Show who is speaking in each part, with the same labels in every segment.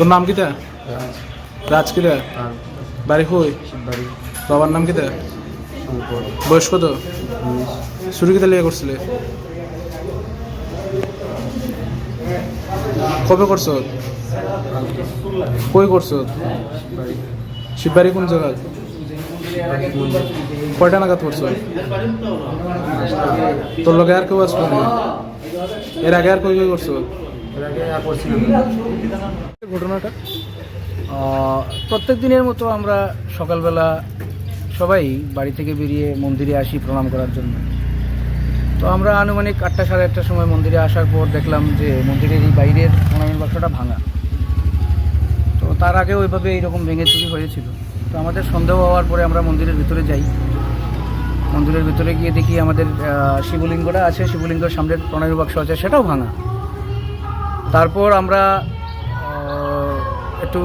Speaker 1: তোর নাম কিতা? রাজ কিতা? বাড়ি কই? বাবার নাম কিতা? বয়স কত? শুরু কিতা লিয়ে করছিলে? কবে করছ? কই করছ? শিববাড়ি কোন জায়গা? কয়টা নাগাদ করছ? তোর লগে আর কেউ আসলো না? এর আগে আর কই কই করছ ঘটনাটা?
Speaker 2: প্রত্যেক দিনের মতো আমরা সকালবেলা সবাই বাড়ি থেকে বেরিয়ে মন্দিরে আসি প্রণাম করার জন্য। তো আমরা আনুমানিক 8টা সাড়ে 8টার সময় মন্দিরে আসার পর দেখলাম যে মন্দিরের এই বাইরের প্রণামের বাক্সটা ভাঙা। তো তার আগে ওইভাবে এইরকম ভেঙে চুরি হয়েছিল। তো আমাদের সন্দেহ হওয়ার পরে আমরা মন্দিরের ভিতরে যাই। মন্দিরের ভিতরে গিয়ে দেখি আমাদের শিবলিঙ্গটা আছে, শিবলিঙ্গের সামনের প্রণামের বাক্স আছে, সেটাও ভাঙা। তারপর আমরা একটু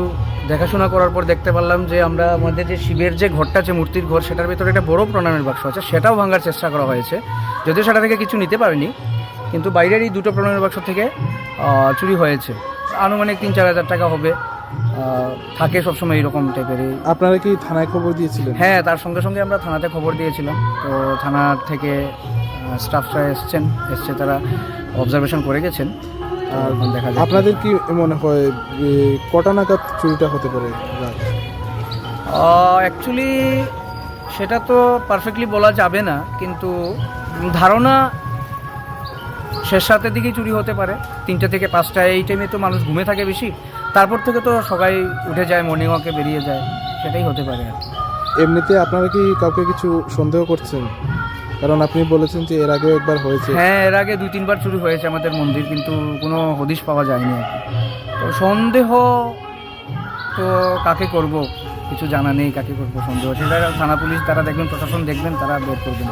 Speaker 2: দেখাশোনা করার পর দেখতে পারলাম যে আমরা আমাদের যে শিবের যে ঘরটা আছে, মূর্তির ঘর, সেটার ভিতরে একটা বড় প্রণামের বাক্স আছে, সেটাও ভাঙার চেষ্টা করা হয়েছে। যদিও সেটা থেকে কিছু নিতে পারেনি, কিন্তু বাইরের এই দুটো প্রণামের বাক্স থেকে চুরি হয়েছে। আনুমানিক 3-4 হাজার টাকা হবে। থাকে সবসময় এইরকম টাইপের।
Speaker 1: আপনারা কি থানায় খবর দিয়েছিলেন?
Speaker 2: হ্যাঁ, তার সঙ্গে সঙ্গে আমরা থানাতে খবর দিয়েছিলাম। তো থানার থেকে স্টাফরা এসছে, তারা অবজারভেশন করে গেছেন। আর দেখা যায়।
Speaker 1: আপনাদের কি মনে হয় কটা নাগাদ চুরিটা হতে পারে?
Speaker 2: অ্যাকচুয়ালি সেটা তো পারফেক্টলি বলা যাবে না, কিন্তু ধারণা শেষ রাতের দিকেই চুরি হতে পারে। 3টে থেকে 5টা, এই টাইমে তো মানুষ ঘুমে থাকে বেশি। তারপর থেকে তো সবাই উঠে যায়, মর্নিং ওয়াকে বেরিয়ে যায়, সেটাই হতে পারে আর কি।
Speaker 1: এমনিতে আপনারা কি কাউকে কিছু সন্দেহ করছেন? কারণ আপনি বলেছেন যে এর আগেও একবার হয়েছে।
Speaker 2: হ্যাঁ, এর আগে 2-3 বার চুরি হয়েছে আমাদের মন্দির, কিন্তু কোনো হদিশ পাওয়া যায়নি আর কি। তো সন্দেহ তো কাকে করব, কিছু জানা নেই কাকে করবো সন্দেহ। সেটা থানা পুলিশ তারা দেখবেন, প্রশাসন দেখবেন, তারা বের করবেন।